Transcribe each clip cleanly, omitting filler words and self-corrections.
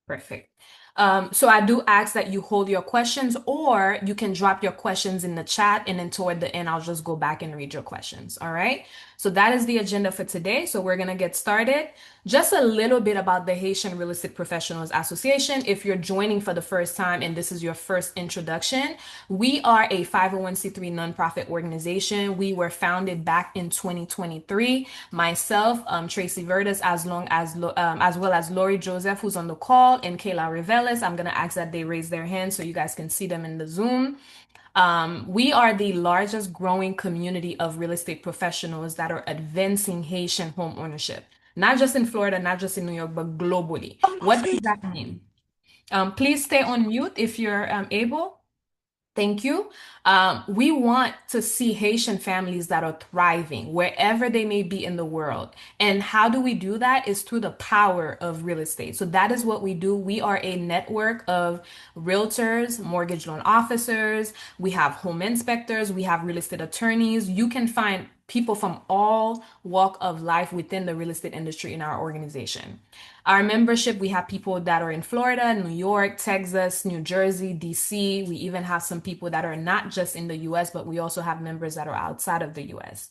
Perfect. So I do ask that you hold your questions, or you can drop your questions in the chat, and then toward the end, I'll just go back and read your questions. All right. So that is the agenda for today. So we're gonna get started. Just a little bit about the Haitian Real Estate Professionals Association. If you're joining for the first time and this is your first introduction, we are a 501c3 nonprofit organization. We were founded back in 2023. Myself, Tracy Vertus, as well as Lori Joseph, who's on the call, and Kayla Reveles. I'm gonna ask that they raise their hands so you guys can see them in the Zoom. We are the largest growing community of real estate professionals that are advancing Haitian home ownership, not just in Florida, not just in New York, but globally. What does that mean? Please stay on mute if you're able. Thank you. We want to see Haitian families that are thriving wherever they may be in the world. And how do we do that? Is through the power of real estate. So that is what we do. We are a network of realtors, mortgage loan officers. We have home inspectors. We have real estate attorneys. You can find people from all walk of life within the real estate industry in our organization. Our membership, we have people that are in Florida, New York, Texas, New Jersey, DC. We even have some people that are not just in the US, but we also have members that are outside of the US.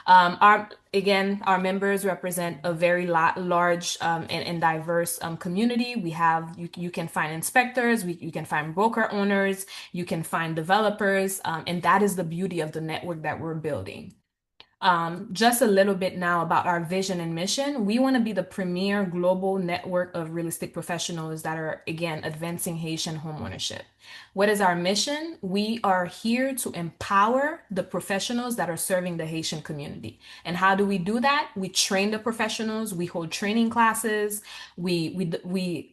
Our members represent a very large and diverse community. We have you can find inspectors, you can find broker owners, you can find developers, and that is the beauty of the network that we're building. Just a little bit now about our vision and mission. We want to be the premier global network of real estate professionals that are, again, advancing Haitian homeownership. What is our mission? We are here to empower the professionals that are serving the Haitian community. And how do we do that? We train the professionals, we hold training classes, we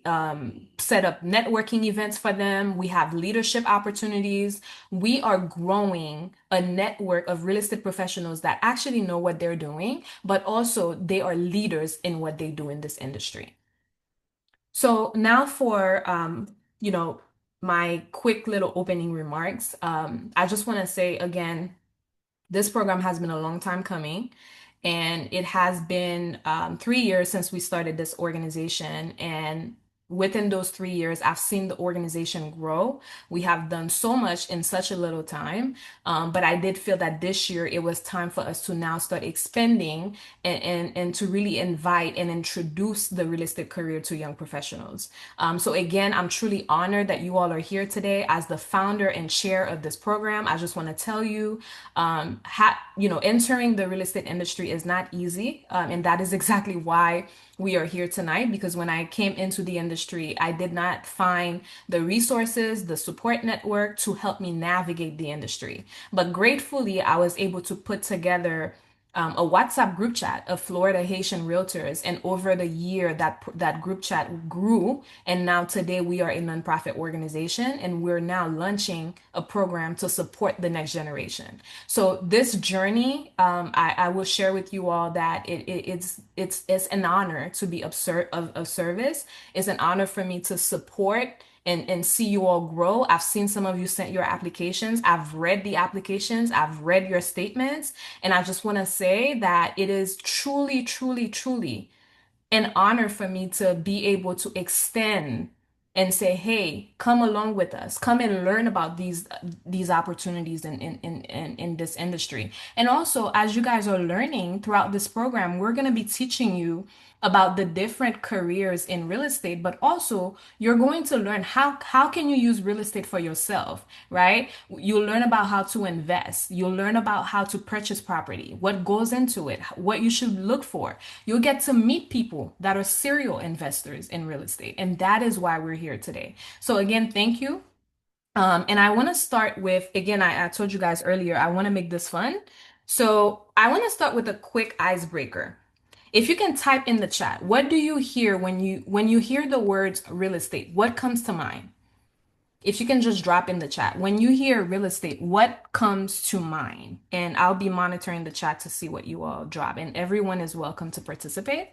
set up networking events for them, we have leadership opportunities. We are growing a network of real estate professionals that actually know what they're doing, but also they are leaders in what they do in this industry. So now for you know, my quick little opening remarks. I just want to say again, this program has been a long time coming, and it has been 3 years since we started this organization. And within those 3 years, I've seen the organization grow. We have done so much in such a little time. But I did feel that this year it was time for us to now start expanding and to really invite and introduce the real estate career to young professionals. So again, I'm truly honored that you all are here today. As the founder and chair of this program, I just want to tell you, entering the real estate industry is not easy. And that is exactly why we are here tonight, because when I came into the industry, I did not find the resources, the support network to help me navigate the industry. But gratefully, I was able to put together a WhatsApp group chat of Florida Haitian realtors, and over the year that group chat grew, and now today we are a nonprofit organization, and we're now launching a program to support the next generation. So this journey, I will share with you all that it's an honor to be of service. It's an honor for me to support and see you all grow. I've seen some of you sent your applications. I've read the applications. I've read your statements. And I just want to say that it is truly, truly, truly an honor for me to be able to extend and say, hey, come along with us. Come and learn about these opportunities in this industry. And also, as you guys are learning throughout this program, we're going to be teaching you about the different careers in real estate, but also you're going to learn how can you use real estate for yourself, right? You'll learn about how to invest. You'll learn about how to purchase property, what goes into it, what you should look for. You'll get to meet people that are serial investors in real estate. And that is why we're here today. So again, thank you. And I want to start with, again, I told you guys earlier, I want to make this fun. So I want to start with a quick icebreaker. If you can type in the chat, what do you hear when you hear the words real estate? What comes to mind? If you can just drop in the chat. When you hear real estate, what comes to mind? And I'll be monitoring the chat to see what you all drop. And everyone is welcome to participate.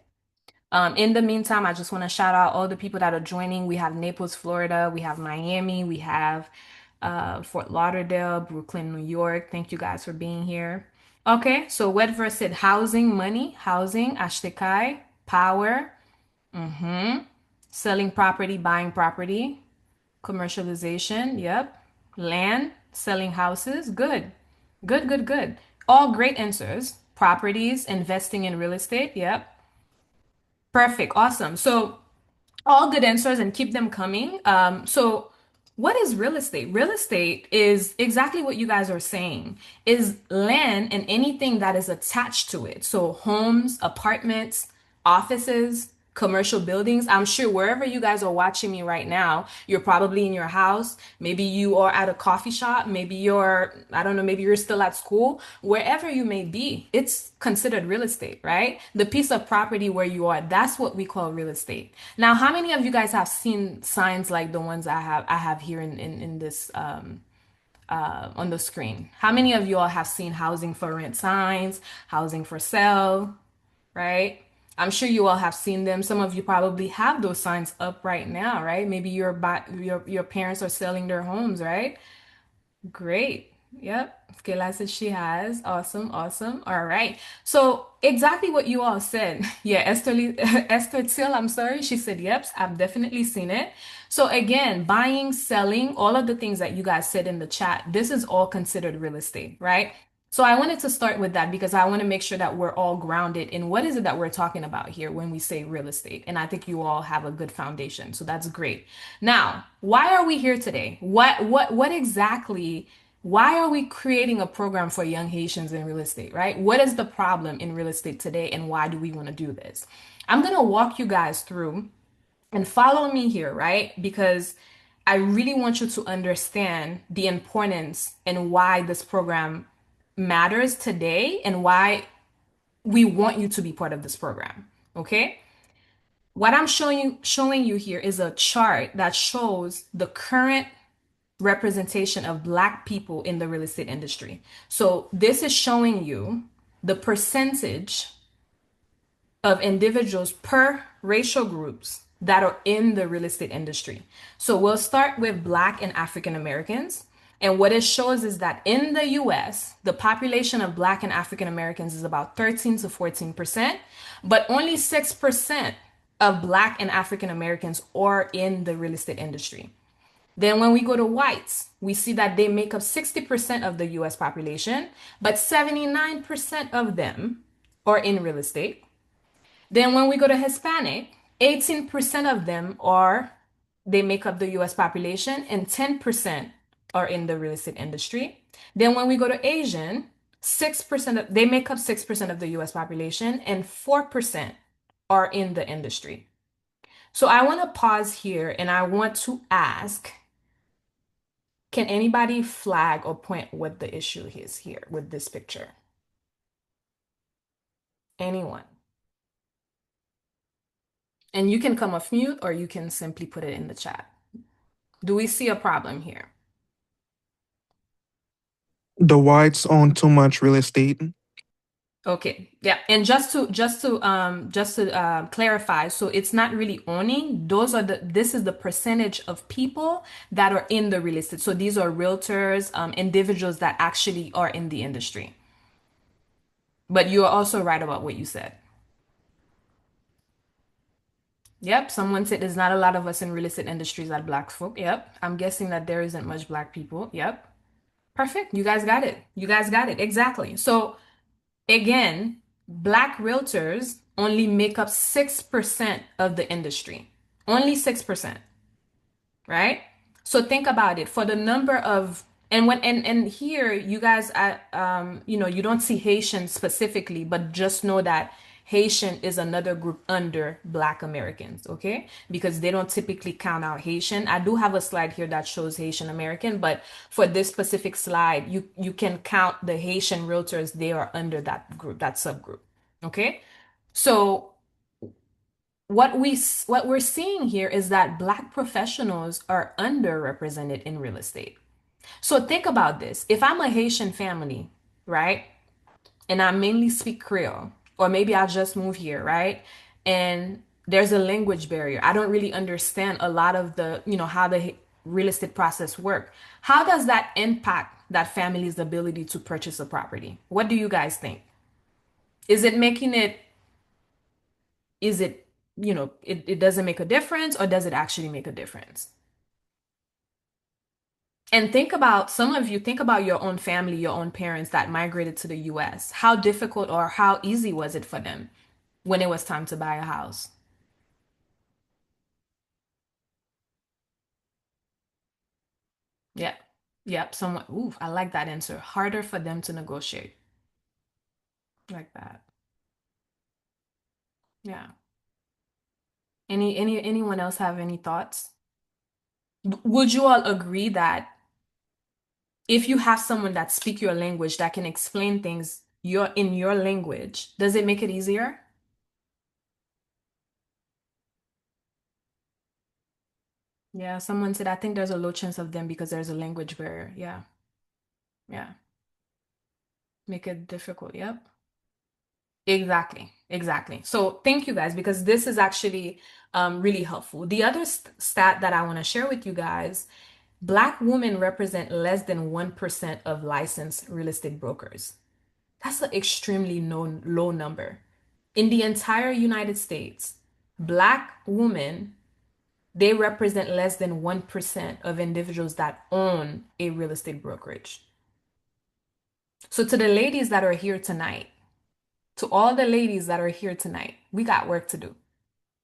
In the meantime, I just want to shout out all the people that are joining. We have Naples, Florida. We have Miami. We have Fort Lauderdale, Brooklyn, New York. Thank you guys for being here. Okay, so Wedverse said housing, money, housing, Ashtekai, power. Mm-hmm. Selling property, buying property, commercialization, yep. Land, selling houses, good. Good, good, good. All great answers. Properties, investing in real estate, yep. Perfect, awesome. So all good answers and keep them coming. So what is real estate? Real estate is exactly what you guys are saying, is land and anything that is attached to it. So homes, apartments, offices, commercial buildings. I'm sure wherever you guys are watching me right now, you're probably in your house. Maybe you are at a coffee shop. Maybe you're, I don't know, maybe you're still at school. Wherever you may be, it's considered real estate, right? The piece of property where you are, that's what we call real estate. Now, how many of you guys have seen signs like the ones I have here in this on the screen? How many of you all have seen housing for rent signs, housing for sale, right? I'm sure you all have seen them. Some of you probably have those signs up right now, right? Maybe your parents are selling their homes, right? Great. Yep. Kayla says she has. Awesome. Awesome. All right. So exactly what you all said. Yeah, Esther Till, I'm sorry. She said, yep, I've definitely seen it. So again, buying, selling, all of the things that you guys said in the chat, this is all considered real estate, right? So I wanted to start with that because I want to make sure that we're all grounded in what is it that we're talking about here when we say real estate. And I think you all have a good foundation. So that's great. Now, why are we here today? What exactly, why are we creating a program for young Haitians in real estate, right? What is the problem in real estate today and why do we want to do this? I'm going to walk you guys through and follow me here, right? Because I really want you to understand the importance and why this program matters today and why we want you to be part of this program. Okay? What I'm showing you here is a chart that shows the current representation of Black people in the real estate industry. So this is showing you the percentage of individuals per racial groups that are in the real estate industry. So we'll start with Black and African Americans. And what it shows is that in the US, the population of Black and African Americans is about 13 to 14%, but only 6% of Black and African Americans are in the real estate industry. Then when we go to whites, we see that they make up 60% of the US population, but 79% of them are in real estate. Then when we go to Hispanic, 18% of them are, they make up the US population and 10% are in the real estate industry. Then when we go to Asian, 6% of, they make up 6% of the US population and 4% are in the industry. So I want to pause here and I want to ask, can anybody flag or point what the issue is here with this picture? Anyone? And you can come off mute or you can simply put it in the chat. Do we see a problem here? The whites own too much real estate. Okay, yeah, and just to clarify, so it's not really owning. This is the percentage of people that are in the real estate. So these are realtors, individuals that actually are in the industry. But you are also right about what you said. Yep, someone said there's not a lot of us in real estate industries that Black folk. Yep, I'm guessing that there isn't much Black people. Yep, perfect. You guys got it. You guys got it. Exactly. So again, Black realtors only make up 6% of the industry. Only 6%, right? So think about it. For the number of and here you guys you don't see Haitian specifically, but just know that Haitian is another group under Black Americans, okay? Because they don't typically count out Haitian. I do have a slide here that shows Haitian American, but for this specific slide, you can count the Haitian realtors, they are under that group, that subgroup. Okay? So what we're seeing here is that Black professionals are underrepresented in real estate. So think about this. If I'm a Haitian family, right? And I mainly speak Creole, or maybe I just moved here, right? And there's a language barrier. I don't really understand a lot of how the real estate process work. How does that impact that family's ability to purchase a property? What do you guys think? Is it making it is it it doesn't make a difference, or does it actually make a difference? And think about some of you, think about your own family, your own parents that migrated to the US. How difficult or how easy was it for them when it was time to buy a house? Yep. Yep. Someone, ooh, I like that answer. Harder for them to negotiate. Like that. Yeah. Anyone else have any thoughts? Would you all agree that if you have someone that speak your language that can explain things in your language, does it make it easier? Yeah, someone said I think there's a low chance of them because there's a language barrier. Yeah. Yeah. Make it difficult. Yep. Exactly. Exactly. So thank you guys because this is actually really helpful. The other stat that I want to share with you guys, Black women represent less than 1% of licensed real estate brokers. That's an extremely low number. In the entire United States, Black women, they represent less than 1% of individuals that own a real estate brokerage. So to the ladies that are here tonight, to all the ladies that are here tonight, we got work to do.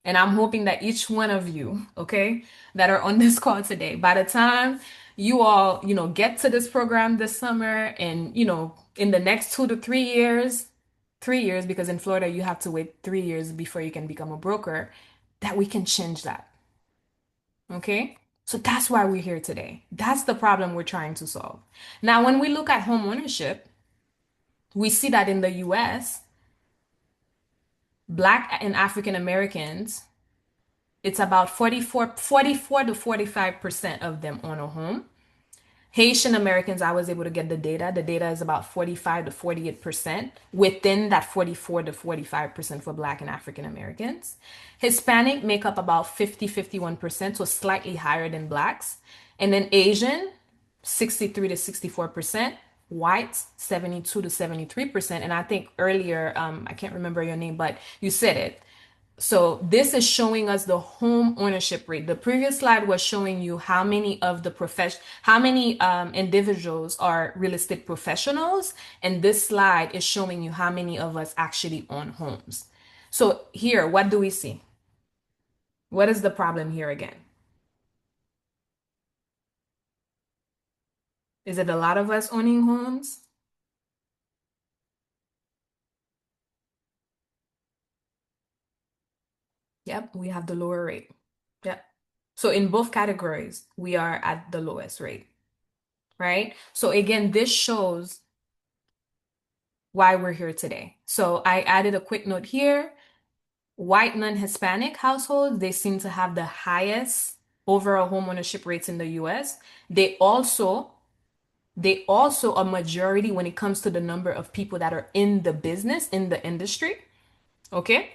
And I'm hoping that each one of you, okay, that are on this call today, by the time you all, get to this program this summer and, in the next 2 to 3 years, 3 years, because in Florida you have to wait 3 years before you can become a broker, that we can change that. Okay? So that's why we're here today. That's the problem we're trying to solve. Now, when we look at home ownership, we see that in the US, Black and African Americans, it's about 44 to 45% of them own a home. Haitian Americans, I was able to get the data. The data is about 45 to 48% within that 44 to 45% for Black and African Americans. Hispanic make up about 50, 51%, so slightly higher than Blacks. And then Asian, 63 to 64%. Whites, 72 to 73%. And I think earlier, I can't remember your name, but you said it. So this is showing us the home ownership rate. The previous slide was showing you how many of the how many individuals are real estate professionals, and this slide is showing you how many of us actually own homes. So here, what do we see? What is the problem here again? Is it a lot of us owning homes? Yep, we have the lower rate. Yep. So in both categories, we are at the lowest rate, right? So again, this shows why we're here today. So I added a quick note here. White non-Hispanic households, they seem to have the highest overall homeownership rates in the US. They also they also a majority when it comes to the number of people that are in the business, in the industry. Okay.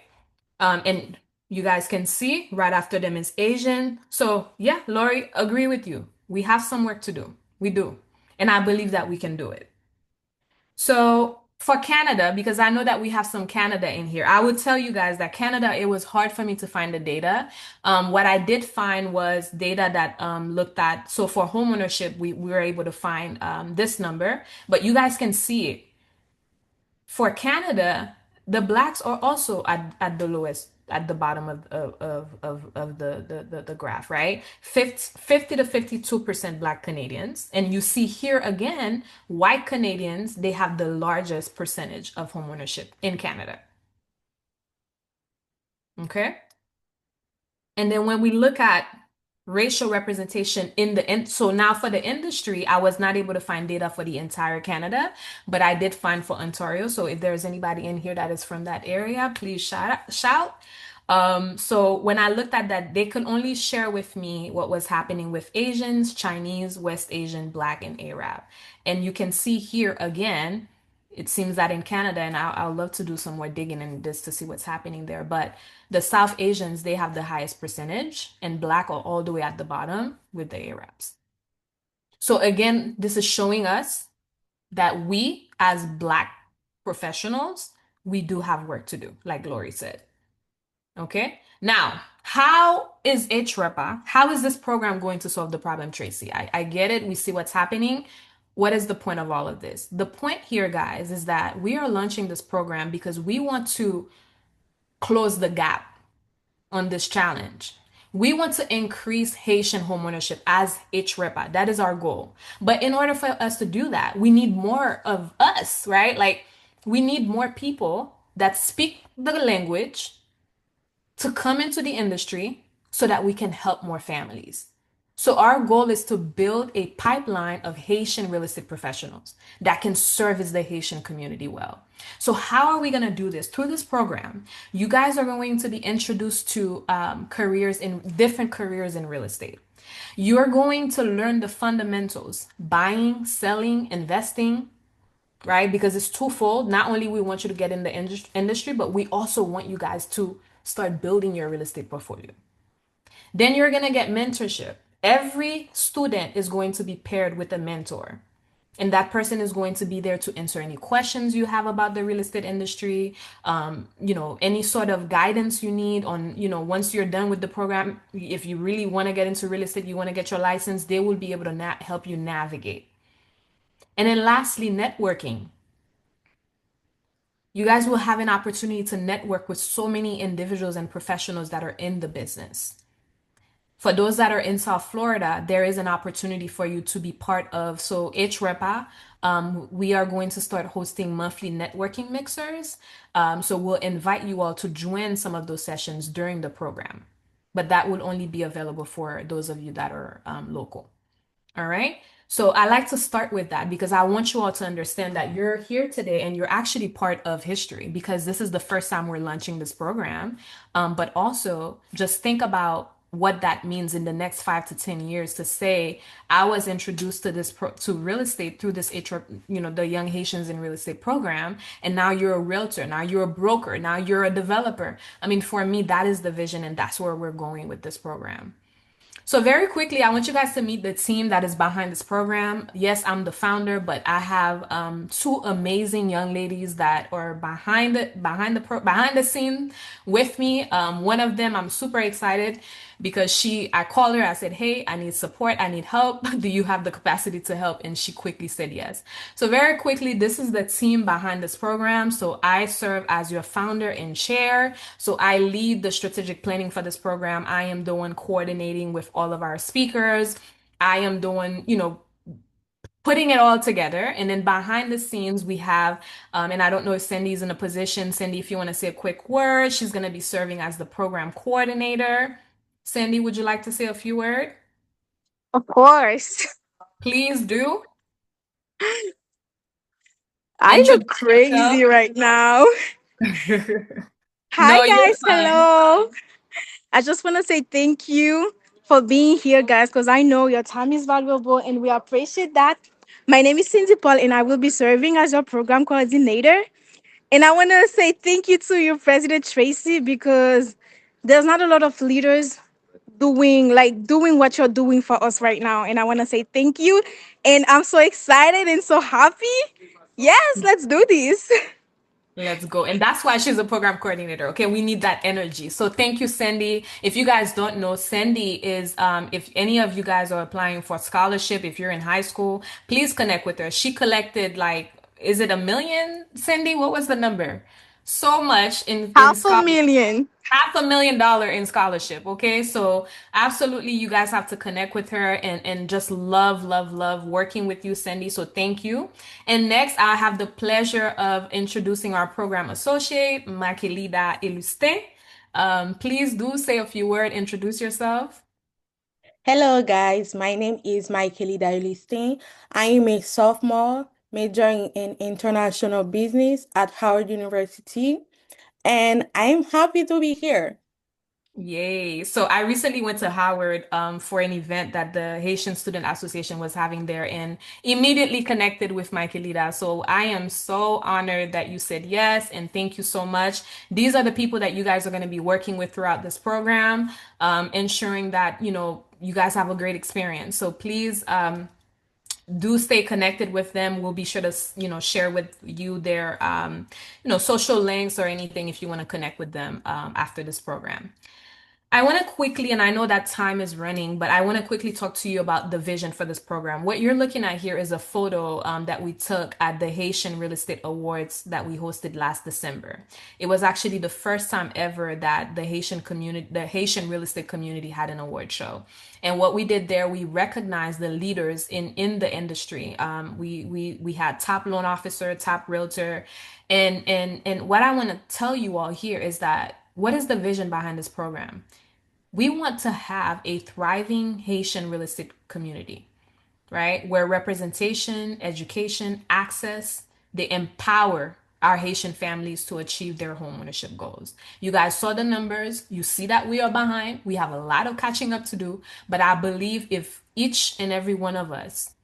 And you guys can see right after them is Asian. So yeah, Lori, agree with you. We have some work to do. We do. And I believe that we can do it. So for Canada, because I know that we have some Canada in here, I would tell you guys that Canada, it was hard for me to find the data. What I did find was data that looked at, so for homeownership, we were able to find this number, but you guys can see it. For Canada, the blacks are also at the lowest, at the bottom of the graph, right? 50 to 52% black Canadians. And you see here again, white Canadians, they have the largest percentage of homeownership in Canada. Okay. And then when we look at racial representation in so now for the industry, I was not able to find data for the entire Canada, but I did find for Ontario. So if there's anybody in here that is from that area, please shout. So when I looked at that, they could only share with me what was happening with Asians, Chinese, West Asian, Black, and Arab. And you can see here again, it seems that in Canada, and I'll love to do some more digging in this to see what's happening there, but the South Asians, they have the highest percentage, and Black are all the way at the bottom with the Arabs. So again, this is showing us that we, as Black professionals, we do have work to do, like Glory said. Okay. Now, how is HREPA? How is this program going to solve the problem, Tracy? I get it. We see what's happening. What is the point of all of this? The point here, guys, is that we are launching this program because we want to close the gap on this challenge. We want to increase Haitian homeownership as HREPA. That is our goal. But in order for us to do that, we need more of us, right? Like, we need more people that speak the language to come into the industry so that we can help more families. So, our goal is to build a pipeline of Haitian real estate professionals that can service the Haitian community well. So, how are we going to do this? Through this program, you guys are going to be introduced to careers in different careers in real estate. You're going to learn the fundamentals buying, selling, investing, right? Because it's twofold. Not only we want you to get in the industry, but we also want you guys to start building your real estate portfolio. Then you're going to get mentorship. Every student is going to be paired with a mentor. And that person is going to be there to answer any questions you have about the real estate industry, any sort of guidance you need on, once you're done with the program, if you really want to get into real estate, you want to get your license, they will be able to help you navigate. And then lastly, networking. You guys will have an opportunity to network with so many individuals and professionals that are in the business. For those that are in South Florida, there is an opportunity for you to be part of. So, HREPA, we are going to start hosting monthly networking mixers. So, we'll invite you all to join some of those sessions during the program. But that will only be available for those of you that are local. All right. So I like to start with that because I want you all to understand that you're here today and you're actually part of history because this is the first time we're launching this program. But also just think about what that means in the next 5 to 10 years to say, I was introduced to to real estate through this HR, the Young Haitians in Real Estate program. And now you're a realtor. Now you're a broker. Now you're a developer. I mean, for me, that is the vision and that's where we're going with this program. So very quickly, I want you guys to meet the team that is behind this program. Yes, I'm the founder, but I have two amazing young ladies that are behind the scene with me. One of them, I'm super excited because I called her. I said, "Hey, I need support. I need help. Do you have the capacity to help?" And she quickly said yes. So very quickly, this is the team behind this program. So I serve as your founder and chair. So I lead the strategic planning for this program. I am the one coordinating with all of our speakers. I am the one, putting it all together. And then behind the scenes, we have, and I don't know if Cindy's in a position. Cindy, if you want to say a quick word, she's going to be serving as the program coordinator. Cindy, would you like to say a few words? Of course. Please do. I look Introduce crazy right now. yourself. Hi, No, you're guys. fine. Hello. I just want to say thank you for being here, guys, because I know your time is valuable and we appreciate that. My name is Cindy Paul, and I will be serving as your program coordinator. And I want to say thank you to your president, Tracy, because there's not a lot of leaders doing what you're doing for us right now. And I want to say thank you. And I'm so excited and so happy. Yes, let's do this. Let's go. And that's why she's a program coordinator. Okay. We need that energy. So thank you, Sandy. If you guys don't know, Sandy is, if any of you guys are applying for scholarship, if you're in high school, please connect with her. She collected like, is it 1 million, Sandy? What was the number? So much in Half a scholarship. million. $500,000 in scholarship. Okay. So absolutely you guys have to connect with her and just love, love, love working with you, Cindy. So thank you. And next I have the pleasure of introducing our program associate, Makelida Iluste. Please do say a few words, introduce yourself. Hello, guys. My name is Michael Listing. I am a sophomore majoring in international business at Howard University, and I'm happy to be here. Yay. So I recently went to Howard for an event that the Haitian Student Association was having there and immediately connected with my Kelida. So I am so honored that you said yes and thank you so much. These are the people that you guys are going to be working with throughout this program, ensuring that, you guys have a great experience. So please do stay connected with them. We'll be sure to, share with you their, social links or anything if you want to connect with them after this program. I want to quickly, and I know that time is running, but I want to quickly talk to you about the vision for this program. What you're looking at here is a photo that we took at the Haitian Real Estate Awards that we hosted last December. It was actually the first time ever that the Haitian real estate community had an award show. And what we did there, we recognized the leaders in the industry. We had top loan officer, top realtor, and what I want to tell you all here is that what is the vision behind this program? We want to have a thriving Haitian real estate community, right? Where representation, education, access, they empower our Haitian families to achieve their homeownership goals. You guys saw the numbers. You see that we are behind. We have a lot of catching up to do. But I believe if each and every one of us,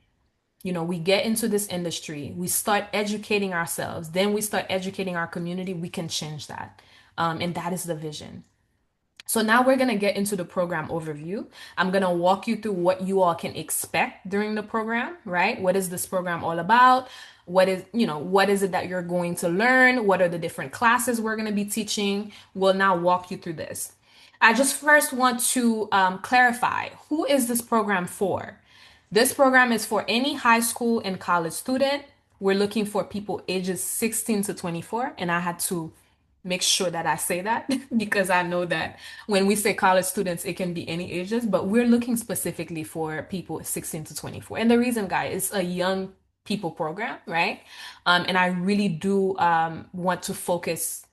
we get into this industry, we start educating ourselves, then we start educating our community, we can change that. And that is the vision. So now we're going to get into the program overview. I'm going to walk you through what you all can expect during the program, right? What is this program all about? What is it that you're going to learn? What are the different classes we're going to be teaching? We'll now walk you through this. I just first want to clarify, who is this program for? This program is for any high school and college student. We're looking for people ages 16 to 24, and I had to make sure that I say that because I know that when we say college students, it can be any ages, but we're looking specifically for people 16 to 24. And the reason, guys, it's a young people program, right? And I really do want to focus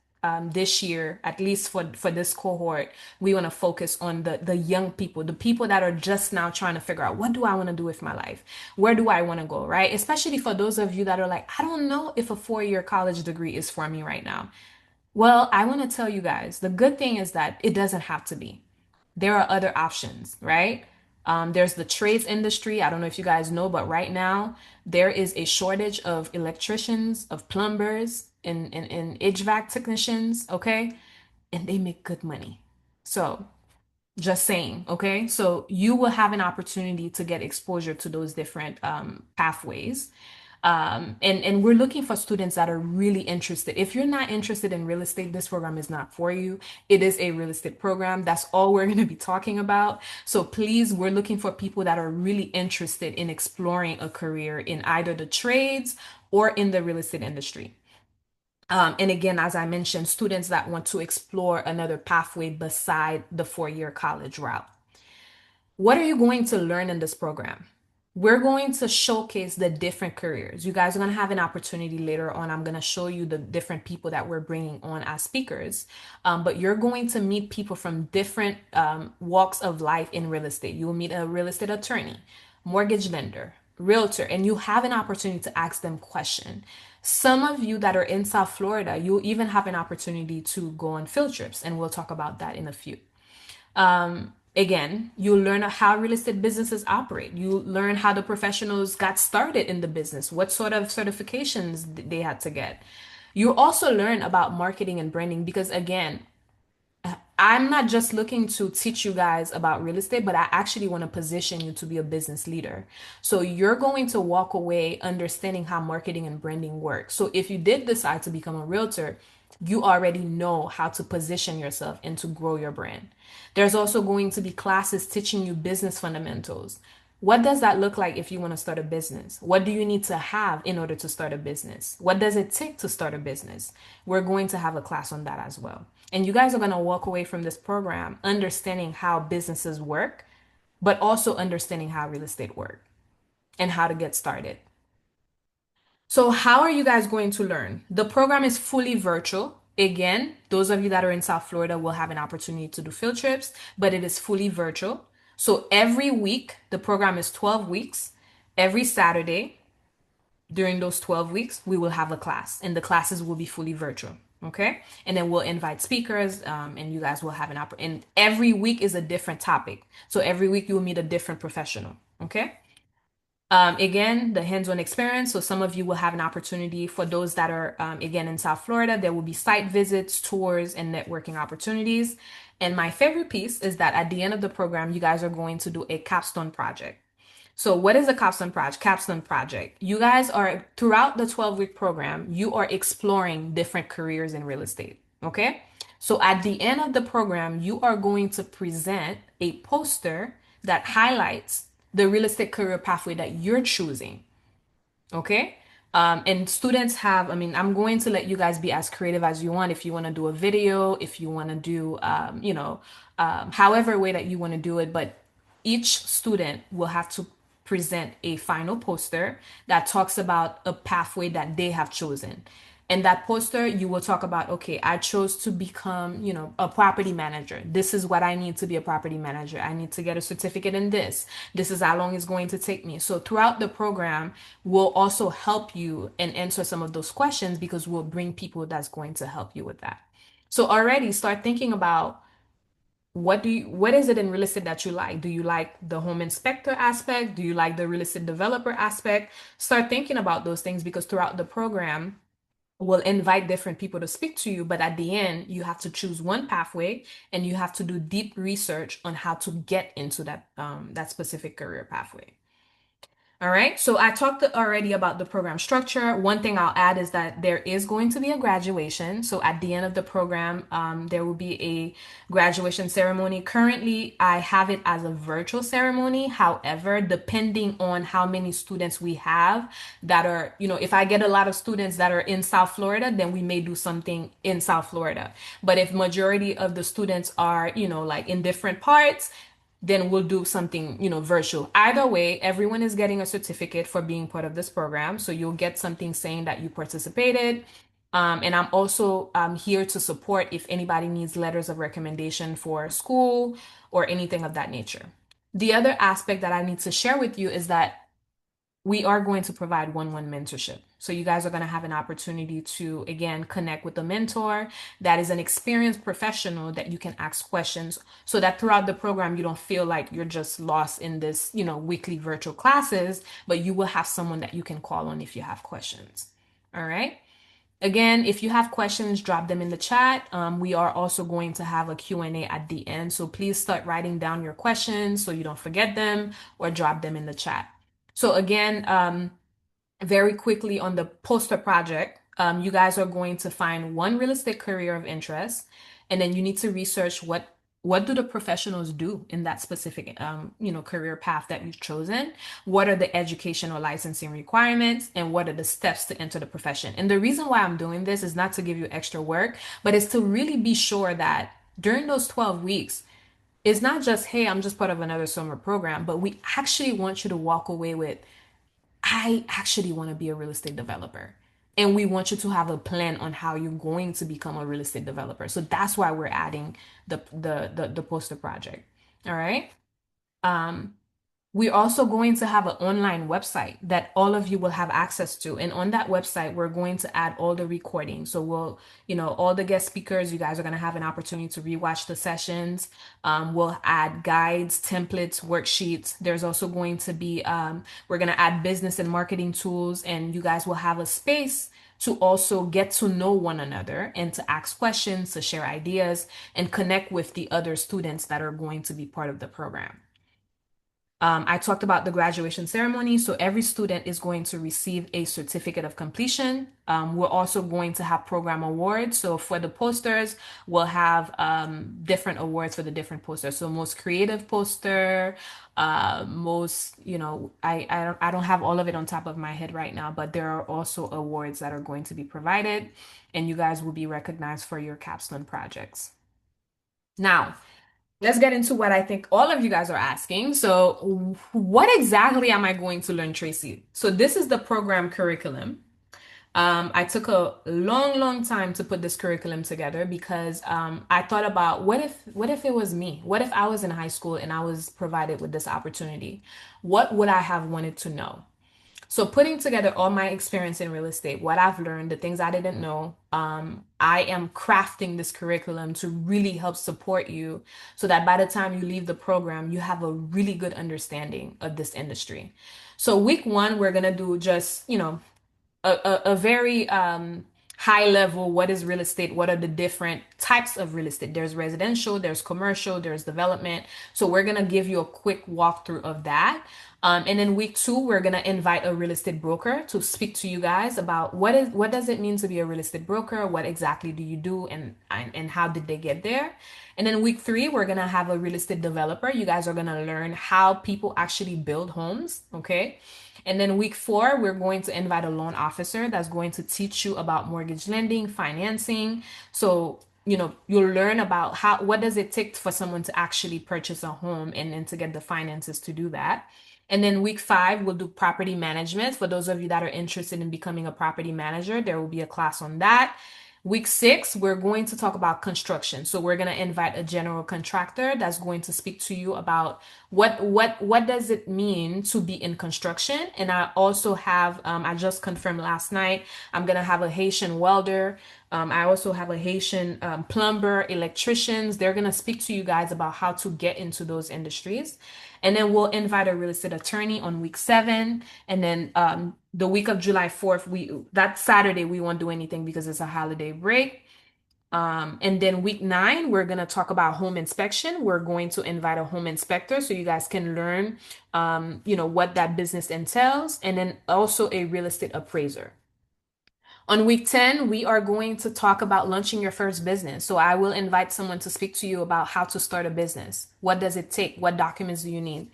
this year, at least for this cohort, we want to focus on the young people, the people that are just now trying to figure out, what do I want to do with my life? Where do I want to go, right? Especially for those of you that are like, I don't know if a 4-year college degree is for me right now. Well, I want to tell you guys, the good thing is that it doesn't have to be. There are other options, right? There's the trades industry. I don't know if you guys know, but right now there is a shortage of electricians, of plumbers, and HVAC technicians, okay? And they make good money. So just saying, okay? So you will have an opportunity to get exposure to those different pathways. And we're looking for students that are really interested. If you're not interested in real estate, this program is not for you. It is a real estate program. That's all we're going to be talking about. So please, we're looking for people that are really interested in exploring a career in either the trades or in the real estate industry. And again, as I mentioned, students that want to explore another pathway beside the 4-year college route. What are you going to learn in this program? We're going to showcase the different careers. You guys are going to have an opportunity later on. I'm going to show you the different people that we're bringing on as speakers. But you're going to meet people from different walks of life in real estate. You will meet a real estate attorney, mortgage lender, realtor, and you have an opportunity to ask them questions. Some of you that are in South Florida, you'll even have an opportunity to go on field trips, and we'll talk about that in a few. Again, you learn how real estate businesses operate. You learn how the professionals got started in the business, what sort of certifications they had to get. You also learn about marketing and branding because, again, I'm not just looking to teach you guys about real estate, but I actually want to position you to be a business leader. So you're going to walk away understanding how marketing and branding work. So if you did decide to become a realtor, you already know how to position yourself and to grow your brand. There's also going to be classes teaching you business fundamentals. What does that look like if you want to start a business? What do you need to have in order to start a business? What does it take to start a business? We're going to have a class on that as well. And you guys are going to walk away from this program understanding how businesses work, but also understanding how real estate work and how to get started. So how are you guys going to learn? The program is fully virtual. Again, those of you that are in South Florida will have an opportunity to do field trips, but it is fully virtual. So every week, the program is 12 weeks. Every Saturday during those 12 weeks, we will have a class, and the classes will be fully virtual. Okay. And then we'll invite speakers, and you guys will have an opportunity. And every week is a different topic. So every week you will meet a different professional. Okay. Again, the hands-on experience. So some of you will have an opportunity for those that are, again, in South Florida, there will be site visits, tours, and networking opportunities. And my favorite piece is that at the end of the program, you guys are going to do a capstone project. So what is a capstone project? Capstone project. You guys are, throughout the 12-week program, you are exploring different careers in real estate. Okay. So at the end of the program, you are going to present a poster that highlights the real estate career pathway that you're choosing. Okay. And students have, I mean, I'm going to let you guys be as creative as you want. If you want to do a video, if you want to do, however way that you want to do it, but each student will have to present a final poster that talks about a pathway that they have chosen. In that poster, you will talk about, okay, I chose to become, a property manager. This is what I need to be a property manager. I need to get a certificate in this. This is how long it's going to take me. So throughout the program, we'll also help you and answer some of those questions because we'll bring people that's going to help you with that. So already start thinking about what is it in real estate that you like? Do you like the home inspector aspect? Do you like the real estate developer aspect? Start thinking about those things because throughout the program, we'll invite different people to speak to you, but at the end, you have to choose one pathway and you have to do deep research on how to get into that specific career pathway. All right, so I talked already about the program structure. One thing I'll add is that there is going to be a graduation. So at the end of the program, there will be a graduation ceremony. Currently, I have it as a virtual ceremony. However, depending on how many students we have that are, if I get a lot of students that are in South Florida, then we may do something in South Florida. But if majority of the students are, like in different parts, then we'll do something, virtual. Either way, everyone is getting a certificate for being part of this program. So you'll get something saying that you participated. And I'm also here to support if anybody needs letters of recommendation for school or anything of that nature. The other aspect that I need to share with you is that we are going to provide one-on-one mentorship. So you guys are going to have an opportunity to, again, connect with a mentor that is an experienced professional that you can ask questions so that throughout the program, you don't feel like you're just lost in this, weekly virtual classes, but you will have someone that you can call on if you have questions. All right. Again, if you have questions, drop them in the chat. We are also going to have a Q&A at the end. So please start writing down your questions so you don't forget them or drop them in the chat. So again, very quickly on the poster project, you guys are going to find one realistic career of interest, and then you need to research what do the professionals do in that specific career path that you've chosen. What are the education or licensing requirements, and what are the steps to enter the profession? And the reason why I'm doing this is not to give you extra work, but it's to really be sure that during those 12 weeks, it's not just, hey, I'm just part of another summer program, but we actually want you to walk away with, I actually want to be a real estate developer. And we want you to have a plan on how you're going to become a real estate developer. So that's why we're adding the poster project. All right. Um, we're also going to have an online website that all of you will have access to. And on that website, we're going to add all the recordings. So we'll, all the guest speakers, you guys are going to have an opportunity to rewatch the sessions. We'll add guides, templates, worksheets. There's also going to be, we're going to add business and marketing tools, and you guys will have a space to also get to know one another and to ask questions, to share ideas, and connect with the other students that are going to be part of the program. I talked about the graduation ceremony. So every student is going to receive a certificate of completion. We're also going to have program awards. So for the posters, we'll have different awards for the different posters. So most creative poster, most, I don't have all of it on top of my head right now, but there are also awards that are going to be provided, and you guys will be recognized for your capstone projects. Now, let's get into what I think all of you guys are asking. So, what exactly am I going to learn, Tracy? So, this is the program curriculum. I took a long, long time to put this curriculum together because I thought about what if it was me? What if I was in high school and I was provided with this opportunity? What would I have wanted to know? So putting together all my experience in real estate, what I've learned, the things I didn't know, I am crafting this curriculum to really help support you so that by the time you leave the program, you have a really good understanding of this industry. So week one, we're gonna do just, a very high level, what is real estate? What are the different types of real estate? There's residential, there's commercial, there's development. So we're gonna give you a quick walkthrough of that. And then week two, we're gonna invite a real estate broker to speak to you guys about what does it mean to be a real estate broker? What exactly do you do, and how did they get there? And then week three, we're gonna have a real estate developer. You guys are gonna learn how people actually build homes, okay? And then week four, we're going to invite a loan officer that's going to teach you about mortgage lending, financing. So, you'll learn about what does it take for someone to actually purchase a home and then to get the finances to do that. And then week five, we'll do property management. For those of you that are interested in becoming a property manager, there will be a class on that. Week six, we're going to talk about construction. So we're going to invite a general contractor that's going to speak to you about what does it mean to be in construction. And I also have I just confirmed last night, I'm going to have a Haitian welder. I also have a Haitian plumber, electricians. They're going to speak to you guys about how to get into those industries. And then we'll invite a real estate attorney on week seven. And then the week of July 4th, that Saturday, we won't do anything because it's a holiday break. And then week nine, we're going to talk about home inspection. We're going to invite a home inspector so you guys can learn, what that business entails, and then also a real estate appraiser. On week 10, we are going to talk about launching your first business. So I will invite someone to speak to you about how to start a business. What does it take? What documents do you need?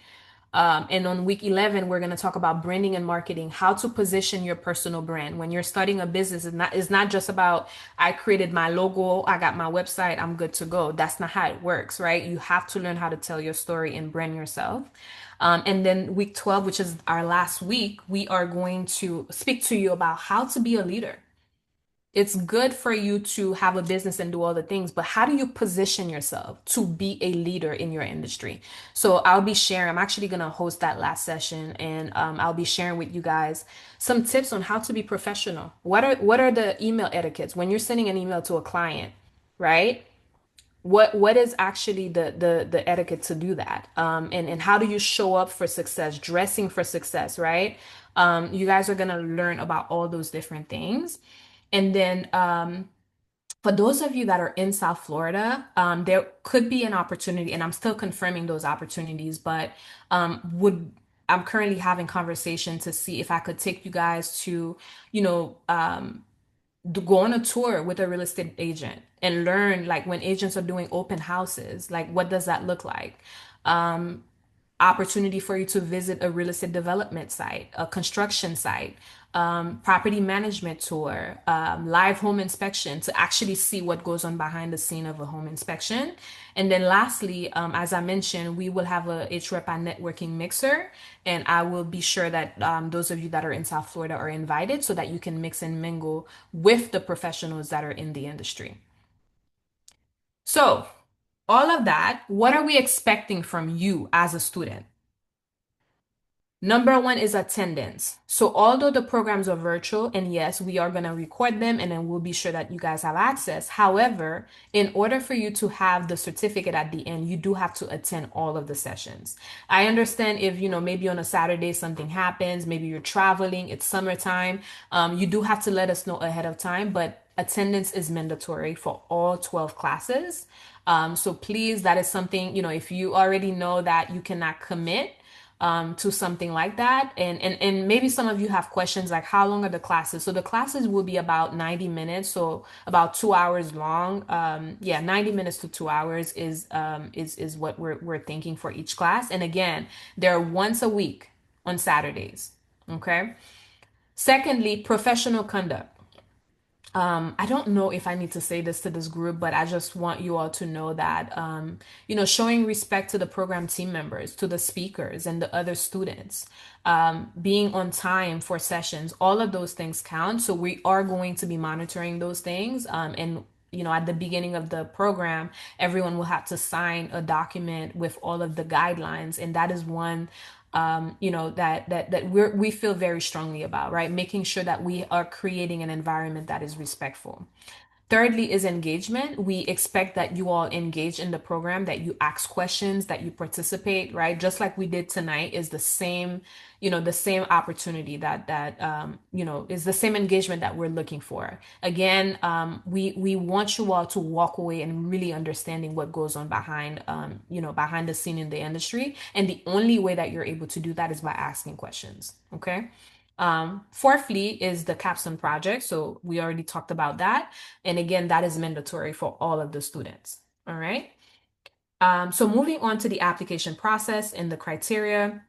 And on week 11, we're going to talk about branding and marketing, how to position your personal brand. When you're starting a business, it's not just about, I created my logo, I got my website, I'm good to go. That's not how it works, right? You have to learn how to tell your story and brand yourself. And then week 12, which is our last week, we are going to speak to you about how to be a leader. It's good for you to have a business and do all the things, but how do you position yourself to be a leader in your industry? So I'll be sharing, I'm actually going to host that last session, and I'll be sharing with you guys some tips on how to be professional. What are the email etiquettes when you're sending an email to a client, right? What is actually the etiquette to do that? And how do you show up for success, dressing for success, right? You guys are going to learn about all those different things. And then for those of you that are in South Florida, there could be an opportunity, and I'm still confirming those opportunities, but would I'm currently having conversation to see if I could take you guys to, you know, go on a tour with a real estate agent and learn, like, when agents are doing open houses, like, what does that look like? Um, Opportunity for you to visit a real estate development site, a construction site, property management tour, live home inspection to actually see what goes on behind the scene of a home inspection. And then lastly, as I mentioned, we will have a HREPA networking mixer, and I will be sure that those of you that are in South Florida are invited so that you can mix and mingle with the professionals that are in the industry. So, all of that, what are we expecting from you as a student? Number one is attendance. So although the programs are virtual, and yes, we are going to record them and then we'll be sure that you guys have access. However, in order for you to have the certificate at the end, you do have to attend all of the sessions. I understand if, maybe on a Saturday something happens, maybe you're traveling, it's summertime, you do have to let us know ahead of time, but attendance is mandatory for all 12 classes. So please, that is something, if you already know that you cannot commit, to something like that. And maybe some of you have questions like, how long are the classes? So the classes will be about 90 minutes, so about 2 hours long. Yeah, 90 minutes to 2 hours is what we're thinking for each class. And again, they're once a week on Saturdays. Okay. Secondly, professional conduct. I don't know if I need to say this to this group, but I just want you all to know that, showing respect to the program team members, to the speakers and the other students, being on time for sessions, all of those things count. So we are going to be monitoring those things. And at the beginning of the program, everyone will have to sign a document with all of the guidelines. And that is one that we feel very strongly about, right? Making sure that we are creating an environment that is respectful. Thirdly is engagement. We expect that you all engage in the program, that you ask questions, that you participate, right? Just like we did tonight is the same, the same opportunity that is the same engagement that we're looking for. Again, we want you all to walk away and really understanding what goes on behind the scene in the industry. And the only way that you're able to do that is by asking questions. Okay. Fourthly is the capstone project. So we already talked about that. And again, that is mandatory for all of the students. All right. So moving on to the application process and the criteria.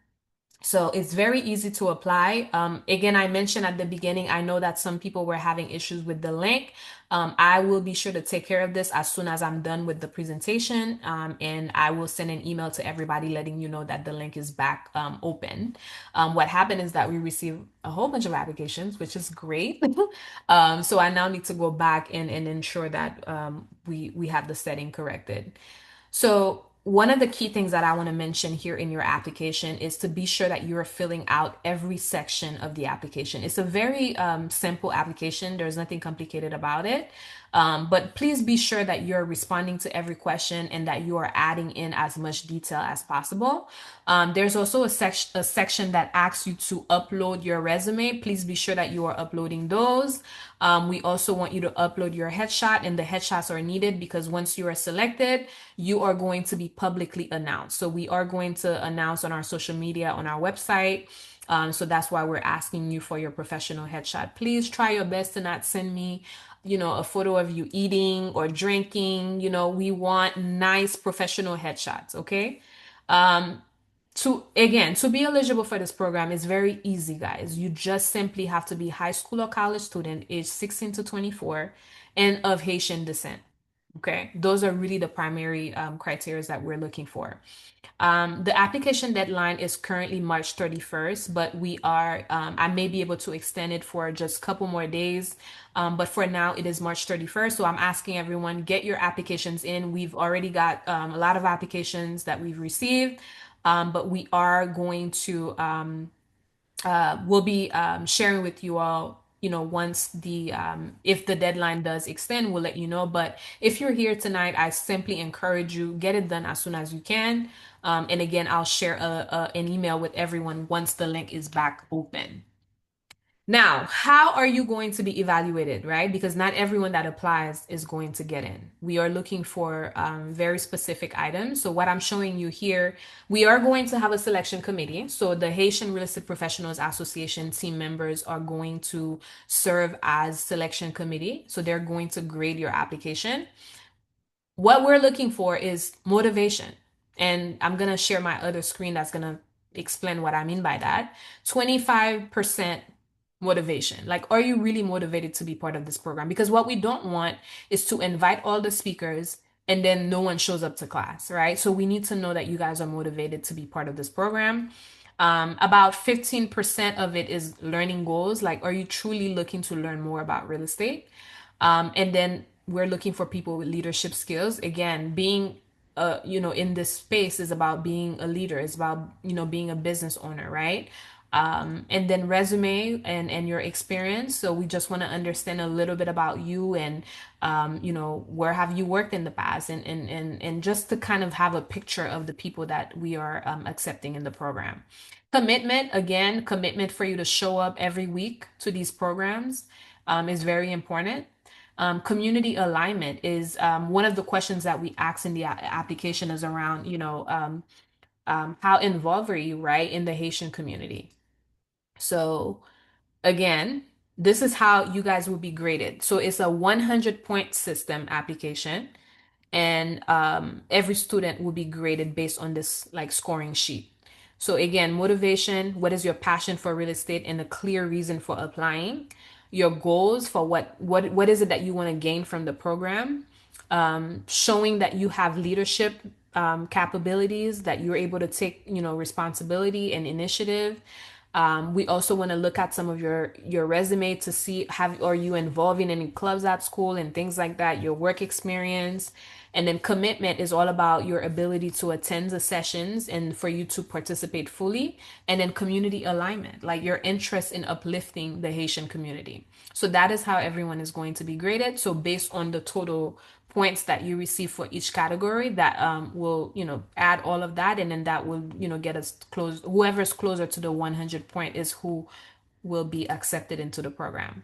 So it's very easy to apply. Again, I mentioned at the beginning, I know that some people were having issues with the link. I will be sure to take care of this as soon as I'm done with the presentation. And I will send an email to everybody letting you know that the link is back open. What happened is that we received a whole bunch of applications, which is great. So I now need to go back and ensure that we have the setting corrected. So, one of the key things that I want to mention here in your application is to be sure that you're filling out every section of the application. It's a very simple application, there's nothing complicated about it. But please be sure that you're responding to every question and that you are adding in as much detail as possible. There's also a section that asks you to upload your resume. Please be sure that you are uploading those. We also want you to upload your headshot, and the headshots are needed because once you are selected, you are going to be publicly announced. So we are going to announce on our social media, on our website. So that's why we're asking you for your professional headshot. Please try your best to not send me, a photo of you eating or drinking. We want nice professional headshots, okay? To be eligible for this program is very easy, guys. You just simply have to be high school or college student, age 16 to 24, and of Haitian descent. Okay, those are really the primary criteria that we're looking for. The application deadline is currently March 31st, but I may be able to extend it for just a couple more days. But for now, it is March 31st. So I'm asking everyone, get your applications in. We've already got a lot of applications that we've received, but we are going to we'll be sharing with you all, once if the deadline does extend, we'll let you know. But if you're here tonight, I simply encourage you, get it done as soon as you can. And again, I'll share an email with everyone once the link is back open. Now, how are you going to be evaluated, right? Because not everyone that applies is going to get in. We are looking for very specific items. So, what I'm showing you here, we are going to have a selection committee. So, the Haitian Real Estate Professionals Association team members are going to serve as selection committee. So, they're going to grade your application. What we're looking for is motivation. And I'm going to share my other screen that's going to explain what I mean by that. 25% motivation. Like, are you really motivated to be part of this program? Because what we don't want is to invite all the speakers and then no one shows up to class, right? So we need to know that you guys are motivated to be part of this program. About 15% of it is learning goals. Like, are you truly looking to learn more about real estate? And then we're looking for people with leadership skills. Again, being in this space is about being a leader. It's about, being a business owner, right? And then resume and your experience. So we just want to understand a little bit about you and, where have you worked in the past and just to kind of have a picture of the people that we are accepting in the program. Commitment, again, commitment for you to show up every week to these programs is very important. Community alignment is one of the questions that we ask in the application is around, how involved are you, right, in the Haitian community? So again, this is how you guys will be graded. So it's a 100-point system application, and every student will be graded based on this like scoring sheet. So again, motivation, what is your passion for real estate and a clear reason for applying? Your goals for what is it that you want to gain from the program? Showing that you have leadership capabilities, that you're able to take, responsibility and initiative. We also want to look at some of your resume to see are you involved in any clubs at school and things like that, your work experience, And then commitment is all about your ability to attend the sessions and for you to participate fully. And then community alignment, like your interest in uplifting the Haitian community. So that is how everyone is going to be graded. So based on the total points that you receive for each category, that will, add all of that, and then that will, get us close. Whoever's closer to the 100 point is who will be accepted into the program.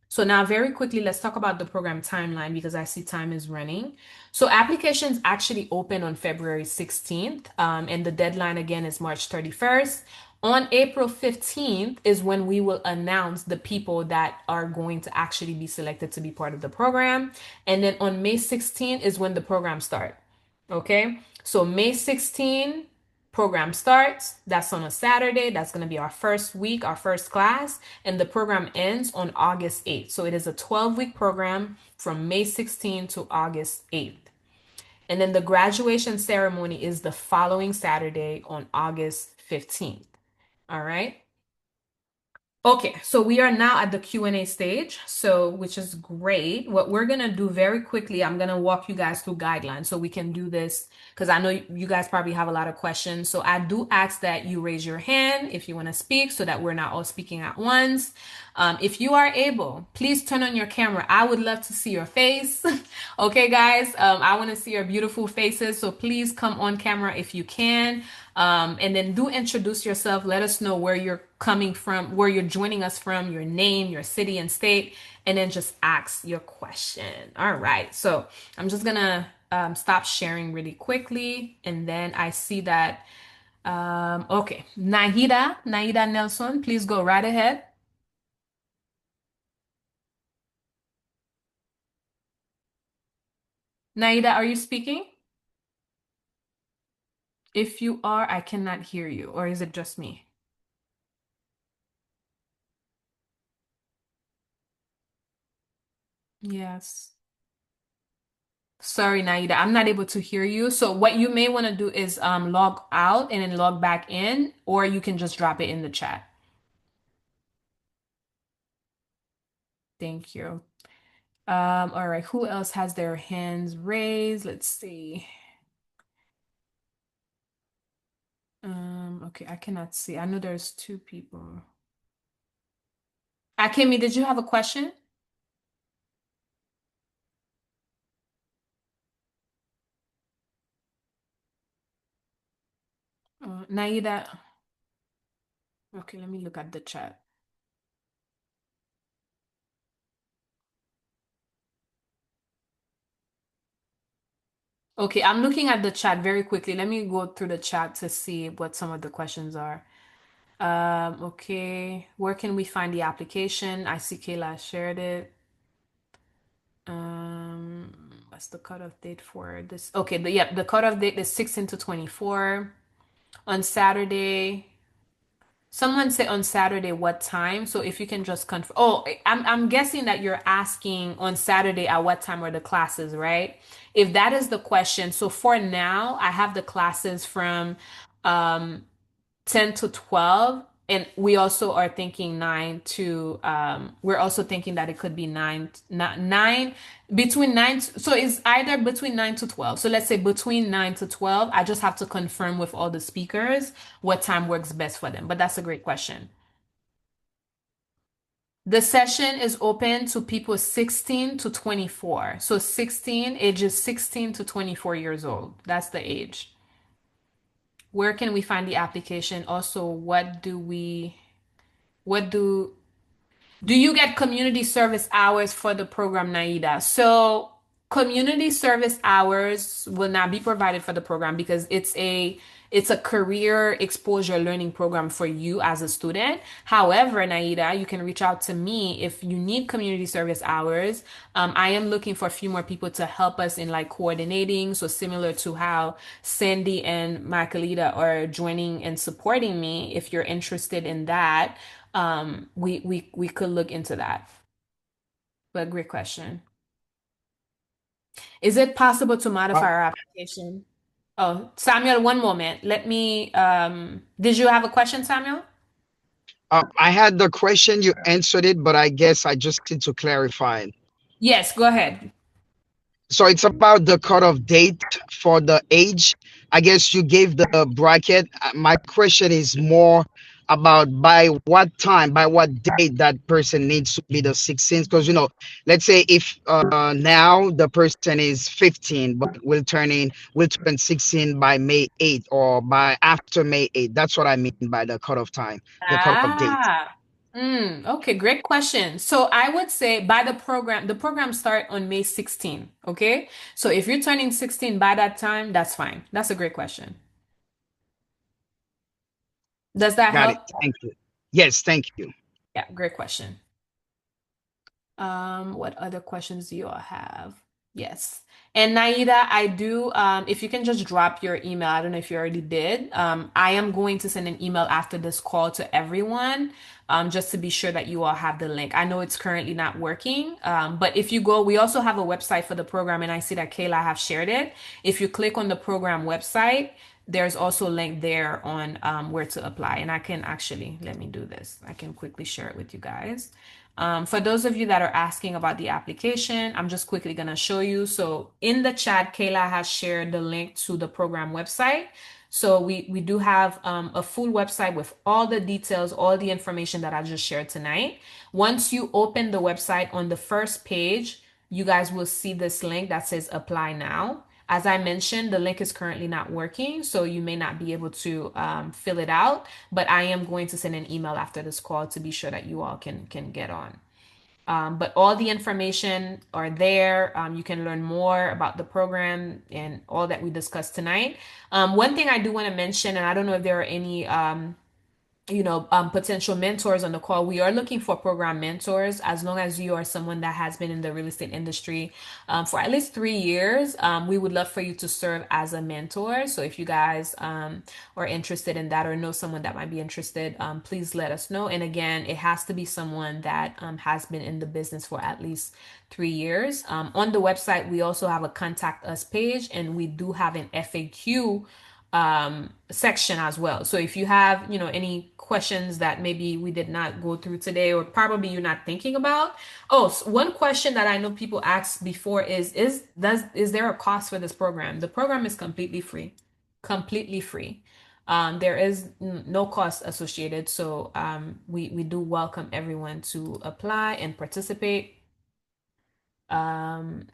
So now very quickly, let's talk about the program timeline because I see time is running. So applications actually open on February 16th, and the deadline again is March 31st. On April 15th is when we will announce the people that are going to actually be selected to be part of the program. And then on May 16th is when the program starts. Okay, so May 16th, program starts. That's on a Saturday. That's going to be our first week, our first class. And the program ends on August 8th. So it is a 12-week program from May 16th to August 8th. And then the graduation ceremony is the following Saturday on August 15th. All right. Okay, so we are now at the Q&A stage, so which is great. What we're gonna do very quickly, I'm gonna walk you guys through guidelines so we can do this because I know you guys probably have a lot of questions. So I do ask that you raise your hand if you want to speak so that we're not all speaking at once. If you are able, please turn on your camera. I would love to see your face. Okay, guys, I want to see your beautiful faces, so please come on camera if you can. And then do introduce yourself. Let us know where you're coming from, where you're joining us from, your name, your city and state, and then just ask your question. All right. So I'm just gonna stop sharing really quickly, and then I see that. Okay, Nahida Nelson, please go right ahead. Naida, are you speaking? If you are, I cannot hear you, or is it just me? Yes. Sorry, Naida, I'm not able to hear you. So what you may want to do is log out and then log back in, or you can just drop it in the chat. Thank you. All right, who else has their hands raised? Let's see. Okay, I cannot see. I know there's two people. Akemi, did you have a question? Naida. Okay, let me look at the chat. Okay, I'm looking at the chat very quickly. Let me go through the chat to see what some of the questions are. Okay, where can we find the application? I see Kayla shared it. What's the cutoff date for this? Okay, the cutoff date is 16 to 24 on Saturday. Someone said on Saturday what time? So if you can just confirm. Oh, I'm guessing that you're asking on Saturday at what time are the classes, right? If that is the question, so for now, I have the classes from um 10 to 12, and we also are thinking 9 to we're also thinking that it could be 9 not 9 between 9 so it's either between 9 to 12. So let's say between 9 to 12. I just have to confirm with all the speakers what time works best for them. But that's a great question. The session is open to people 16 to 24. So ages 16 to 24 years old. That's the age. Where can we find the application? Also, what do you get community service hours for the program, Naida? So community service hours will not be provided for the program because it's a career exposure learning program for you as a student. However, Naida, you can reach out to me if you need community service hours. I am looking for a few more people to help us in like coordinating. So similar to how Sandy and Marcolita are joining and supporting me, if you're interested in that, we could look into that. But great question. Is it possible to Uh, modify our application? Oh, Samuel, one moment. Did you have a question, Samuel? I had the question, you answered it, but I guess I just need to clarify. Yes, go ahead. So it's about the cutoff date for the age. I guess you gave the bracket. My question is more about by what time, by what date that person needs to be the 16th. Because let's say if now the person is 15, but will turn 16 by May 8th or by after May 8th. That's what I mean by the cutoff time, the cutoff date. Ah, okay, great question. So I would say by the program start on May 16, okay? So if you're turning 16 by that time, that's fine. That's a great question. Does that Got it. help? Thank you. Yes, thank you. Yeah, great question. What other questions do you all have? Yes. And Naida, I do, if you can just drop your email, I don't know if you already did. I am going to send an email after this call to everyone, just to be sure that you all have the link. I know it's currently not working, but if you go, we also have a website for the program, and I see that Kayla have shared it. If you click on the program website, there's also a link there on where to apply. And I can actually, let me do this. I can quickly share it with you guys. For those of you that are asking about the application, I'm just quickly going to show you. So in the chat, Kayla has shared the link to the program website. So we do have a full website with all the details, all the information that I just shared tonight. Once you open the website on the first page, you guys will see this link that says apply now. As I mentioned, the link is currently not working, so you may not be able to fill it out, but I am going to send an email after this call to be sure that you all can get on. But all the information are there. You can learn more about the program and all that we discussed tonight. One thing I do want to mention, and I don't know if there are any potential mentors on the call. We are looking for program mentors. As long as you are someone that has been in the real estate industry for at least 3 years, we would love for you to serve as a mentor. So if you guys are interested in that or know someone that might be interested, please let us know. And again, it has to be someone that has been in the business for at least 3 years. On the website, we also have a contact us page, and we do have an FAQ section as well. So if you have, any questions that maybe we did not go through today, or probably you're not thinking about. Oh, so one question that I know people asked before is there a cost for this program? The program is completely free, completely free. There is no cost associated. So we do welcome everyone to apply and participate.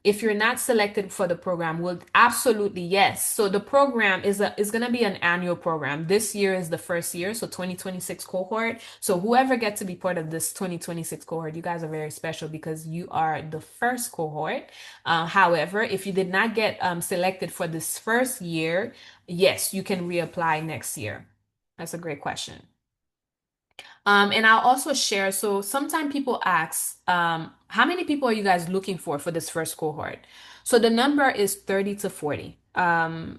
If you're not selected for the program, well, absolutely yes. So the program is going to be an annual program. This year is the first year, so 2026 cohort. So whoever gets to be part of this 2026 cohort, you guys are very special because you are the first cohort. However, if you did not get selected for this first year, yes, you can reapply next year. That's a great question. And I'll also share. So sometimes people ask, how many people are you guys looking for this first cohort? So the number is 30 to 40.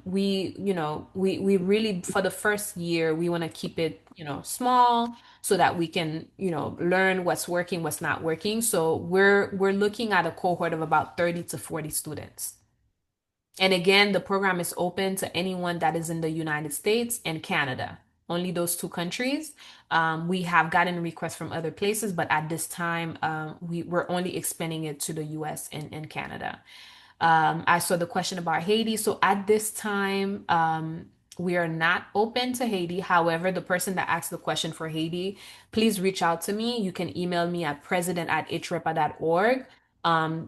We really, for the first year, we want to keep it, small so that we can, learn what's working, what's not working. So we're looking at a cohort of about 30 to 40 students. And again, the program is open to anyone that is in the United States and Canada. Only those two countries. We have gotten requests from other places, but at this time, we're only expanding it to the US and Canada. I saw the question about Haiti. So at this time, we are not open to Haiti. However, the person that asked the question for Haiti, please reach out to me. You can email me at president@hrepa.org.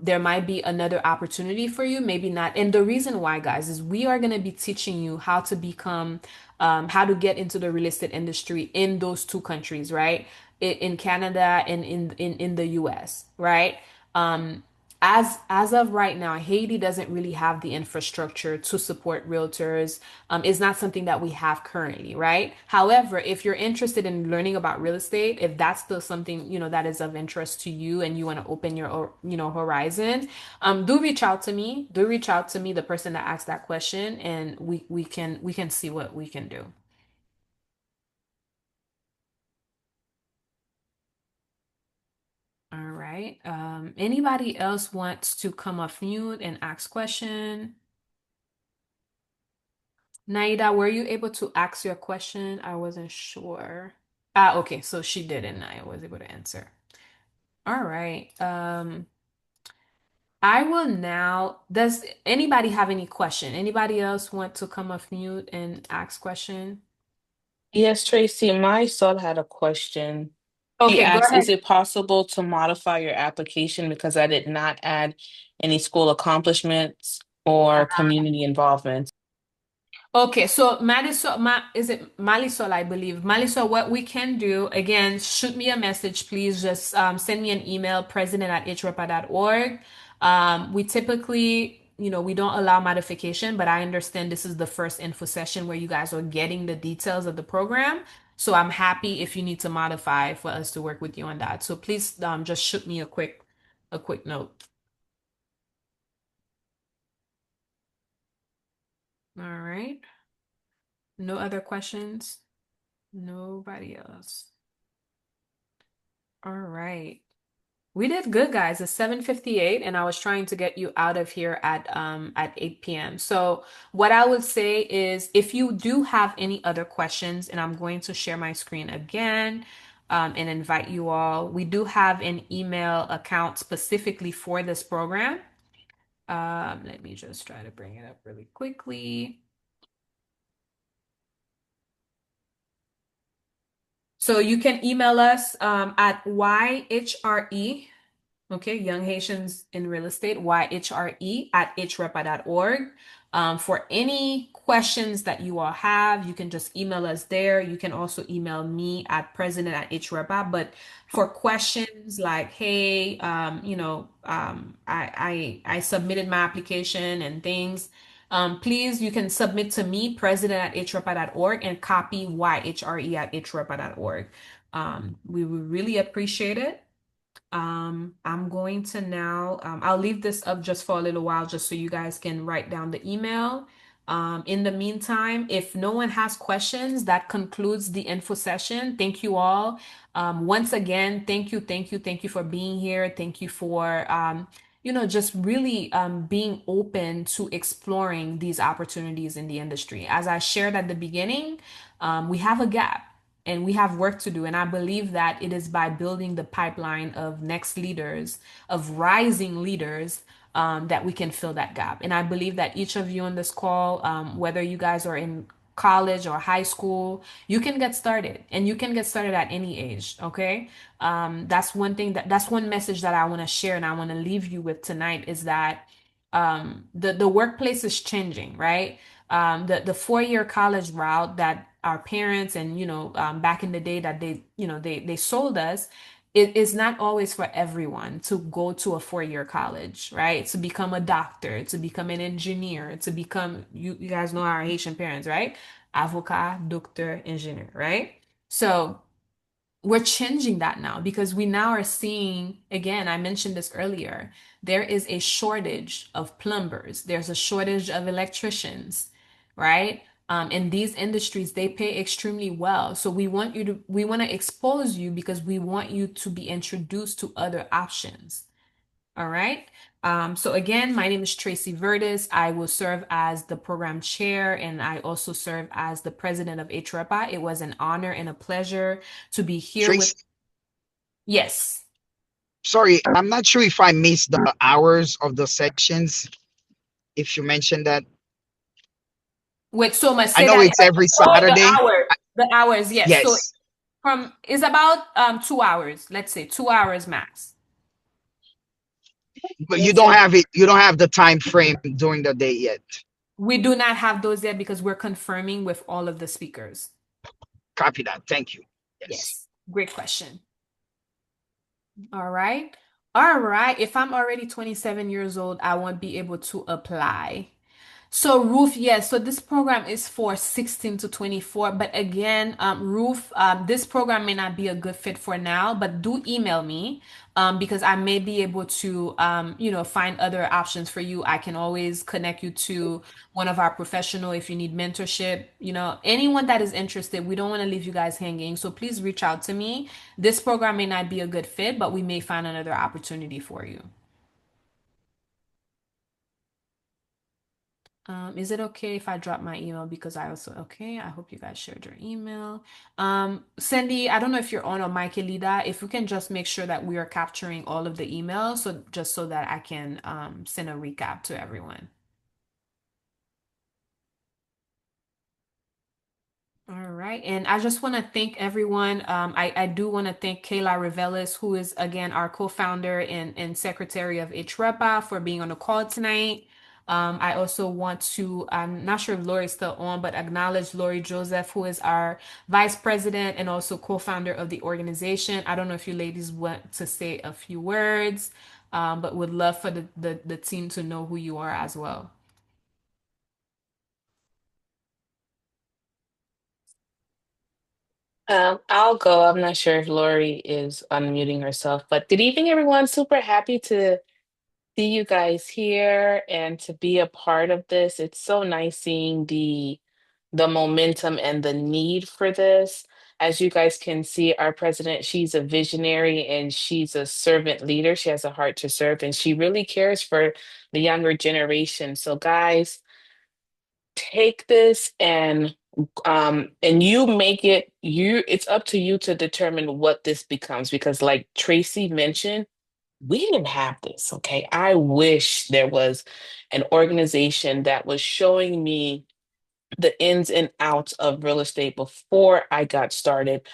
There might be another opportunity for you, maybe not. And the reason why, guys, is we are going to be teaching you how to become, how to get into the real estate industry in those two countries, right? In Canada and in the US, right? Um, as of right now, Haiti doesn't really have the infrastructure to support realtors. It's not something that we have currently, right? However, if you're interested in learning about real estate, if that's still something that is of interest to you, and you want to open your horizon, do reach out to me. Do reach out to me, the person that asked that question, and we can see what we can do. All right. Anybody else wants to come off mute and ask question? Naida, were you able to ask your question? I wasn't sure. Okay, so she did, and I was able to answer. All right. I will now. Does anybody have any question? Anybody else want to come off mute and ask question? Yes, Tracy, my son had a question. He Okay, go asked, is ahead. it possible to modify your application because I did not add any school accomplishments or community involvement? Okay, so Marisol, is it Marisol, I believe. Marisol, what we can do, again, shoot me a message, please. Just send me an email, president@hrepa.org. We typically, we don't allow modification, but I understand this is the first info session where you guys are getting the details of the program. So I'm happy if you need to modify for us to work with you on that. So please just shoot me a quick note. All right. No other questions? Nobody else. All right. We did good, guys. It's 7:58 and I was trying to get you out of here at 8 p.m. So what I would say is if you do have any other questions, and I'm going to share my screen again and invite you all. We do have an email account specifically for this program. Let me just try to bring it up really quickly. So you can email us at YHRE. Okay, Young Haitians in Real Estate, YHRE@hrepa.org. For any questions that you all have, you can just email us there. You can also email me at president@hrepa. But for questions like, hey, I submitted my application and things, please, you can submit to me, president@hrepa.org, and copy YHRE@hrepa.org. We would really appreciate it. I'm going to now, I'll leave this up just for a little while, just so you guys can write down the email. In the meantime, if no one has questions, that concludes the info session. Thank you all. Once again, thank you for being here. Thank you for, just really being open to exploring these opportunities in the industry. As I shared at the beginning, we have a gap and we have work to do. And I believe that it is by building the pipeline of next leaders, of rising leaders, that we can fill that gap. And I believe that each of you on this call, whether you guys are in college or high school, you can get started and you can get started at any age. Okay. That's one thing that's one message that I want to share and I want to leave you with tonight is that the workplace is changing, right? The 4 year college route that our parents and back in the day that they sold us, it is not always for everyone to go to a 4 year college, right? To become a doctor, to become an engineer, to become you guys know our Haitian parents, right? Avocat, doctor, engineer, right? So we're changing that now because we now are seeing, again, I mentioned this earlier, there is a shortage of plumbers, there's a shortage of electricians, right? In these industries, they pay extremely well. So we want to expose you because we want you to be introduced to other options. All right. So again, my name is Tracy Vertus. I will serve as the program chair and I also serve as the president of HREPA. It was an honor and a pleasure to be here with. Trace, Yes. sorry, I'm not sure if I missed the hours of the sections. If you mentioned that, With so much, I say know that. it's every Oh, the Saturday. hours. The hours, yes. So Yes, from is about 2 hours. Let's say 2 hours max. but you Yes, don't sir. have it. You don't have the time frame during the day yet. We do not have those yet because we're confirming with all of the speakers. Copy that. Thank you. Yes. Yes. Great question. All right. All right. If I'm already 27 years old, I won't be able to apply. So Ruth, yes, so this program is for 16 to 24. But again, Ruth, this program may not be a good fit for now, but do email me because I may be able to, find other options for you. I can always connect you to one of our professional if you need mentorship. Anyone that is interested, we don't want to leave you guys hanging. So please reach out to me. This program may not be a good fit, but we may find another opportunity for you. Is it okay if I drop my email because I also okay, I hope you guys shared your email. Cindy, I don't know if you're on or Michaelida, if you can just make sure that we are capturing all of the emails so just so that I can send a recap to everyone. All right. And I just want to thank everyone. I do want to thank Kayla Revelis, who is again our co-founder and secretary of HREPA for being on the call tonight. I also want to, I'm not sure if Lori's still on, but acknowledge Lori Joseph, who is our vice president and also co-founder of the organization. I don't know if you ladies want to say a few words, but would love for the team to know who you are as well. I'll go. I'm not sure if Lori is unmuting herself, but good evening, everyone. Super happy to see you guys here and to be a part of this. It's so nice seeing the momentum and the need for this. As you guys can see, our president, she's a visionary and she's a servant leader. She has a heart to serve and she really cares for the younger generation. So guys, take this and you make it you it's up to you to determine what this becomes because like Tracy mentioned, we didn't have this, okay? I wish there was an organization that was showing me the ins and outs of real estate before I got started.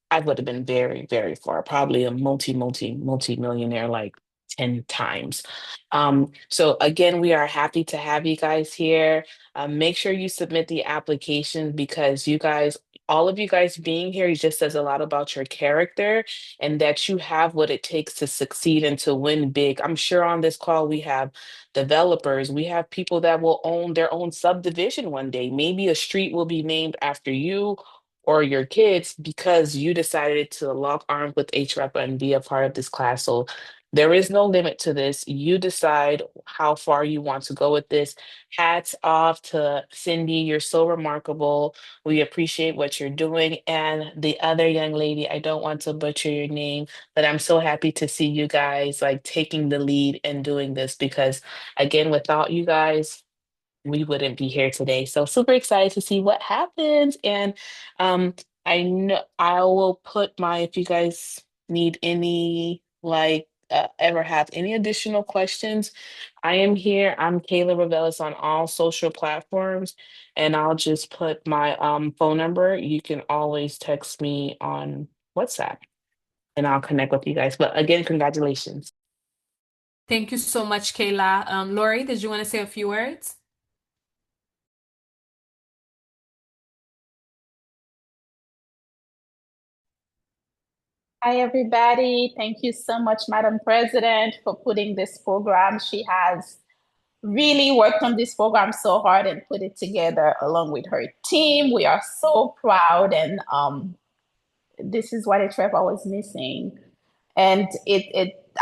I would have been very, very far, probably a multi millionaire like 10 times. So again, we are happy to have you guys here. Make sure you submit the application because you guys, all of you guys being here just says a lot about your character and that you have what it takes to succeed and to win big. I'm sure on this call we have developers, we have people that will own their own subdivision one day. Maybe a street will be named after you or your kids because you decided to lock arms with HREPA and be a part of this class. So there is no limit to this. You decide how far you want to go with this. Hats off to Cindy. You're so remarkable. We appreciate what you're doing. And the other young lady, I don't want to butcher your name, but I'm so happy to see you guys like taking the lead and doing this because again, without you guys, we wouldn't be here today. So super excited to see what happens. And um, I know I will put my, if you guys need any, like, ever have any additional questions, I am here. I'm Kayla Revelis on all social platforms, and I'll just put my phone number. You can always text me on WhatsApp, and I'll connect with you guys. But again, congratulations. Thank you so much, Kayla. Lori, did you want to say a few words? Hi, everybody. Thank you so much, Madam President, for putting this program. She has really worked on this program so hard and put it together along with her team. We are so proud, and this is what HREPA was missing. And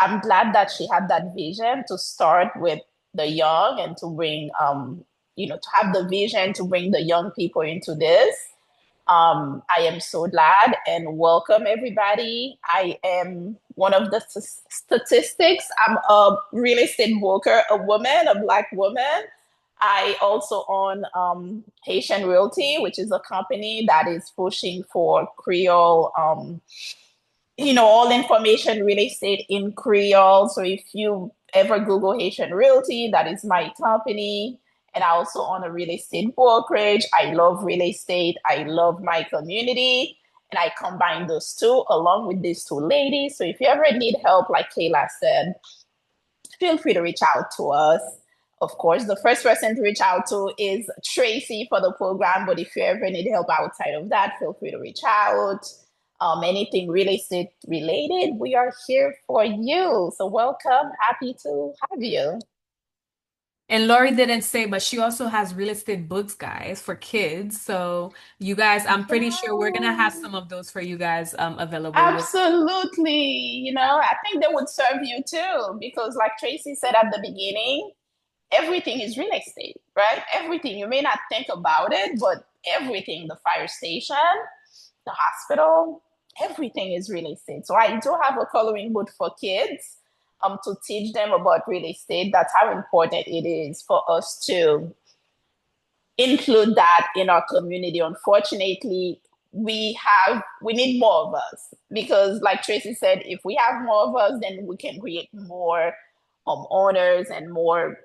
I'm glad that she had that vision to start with the young and to bring, to have the vision to bring the young people into this. I am so glad and welcome everybody. I am one of the statistics. I'm a real estate broker, a woman, a Black woman. I also own Haitian Realty, which is a company that is pushing for Creole all information real estate in Creole. So if you ever Google Haitian Realty, that is my company. And I also own a real estate brokerage. I love real estate. I love my community. And I combine those two along with these two ladies. So if you ever need help, like Kayla said, feel free to reach out to us. Of course, the first person to reach out to is Tracy for the program. But if you ever need help outside of that, feel free to reach out. Anything real estate related, we are here for you. So welcome. Happy to have you. And Lori didn't say, but she also has real estate books, guys, for kids. So you guys, I'm pretty sure we're gonna have Yeah, some of those for you guys available with. absolutely. I think they would serve you too, because like Tracy said at the beginning, everything is real estate, right? Everything. You may not think about it, but everything, the fire station, the hospital, everything is real estate. So I do have a coloring book for kids to teach them about real estate. That's how important it is for us to include that in our community. Unfortunately, we need more of us because, like Tracy said, if we have more of us, then we can create more owners and more,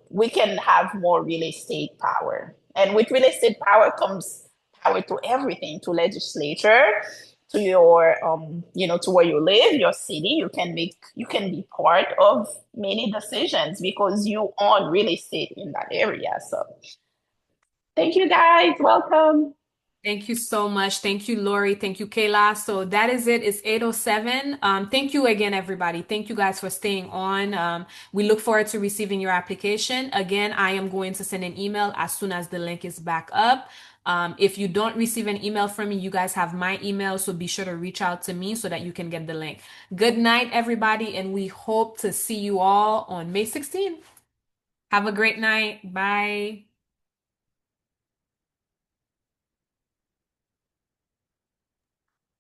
we can have more real estate power. And with real estate power comes power to everything, to legislature, to your to where you live, your city. You can be part of many decisions because you own real estate in that area. So thank you guys. Welcome. Thank you so much. Thank you, Lori. Thank you, Kayla. So that is it. It's 8:07. Thank you again, everybody. Thank you guys for staying on. We look forward to receiving your application. Again, I am going to send an email as soon as the link is back up. If you don't receive an email from me, you guys have my email, so be sure to reach out to me so that you can get the link. Good night, everybody, and we hope to see you all on May 16th. Have a great night. Bye.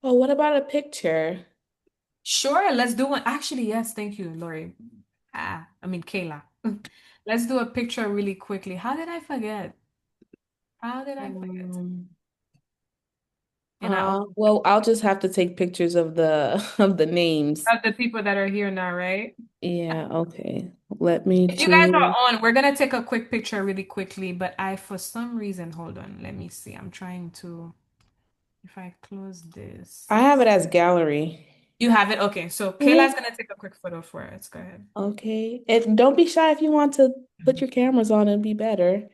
Oh, what about a picture? Sure, let's do one. Actually, yes, thank you, Lori. Kayla. Let's do a picture really quickly. How did I forget? How did I forget? Um, And I also well, I'll just have to take pictures of the of the names. have the people that are here now, right? Yeah, okay. Let me If you guys are do. on, we're gonna take a quick picture really quickly, but for some reason, hold on, let me see. I'm trying to, if I close this. I have it as gallery. You have it? Okay, so Kayla's Mhm. gonna take a quick photo for us. Go ahead. Okay. And don't be shy if you want to put your cameras on, it'd be better.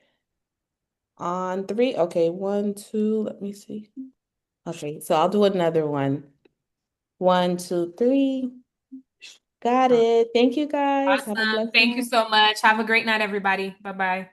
On three. Okay, one, two, let me see. Okay, so I'll do another one. One, two, three. Got it. Thank you guys. Have a Awesome. blessed Thank you night. so much. Have a great night, everybody. Bye bye.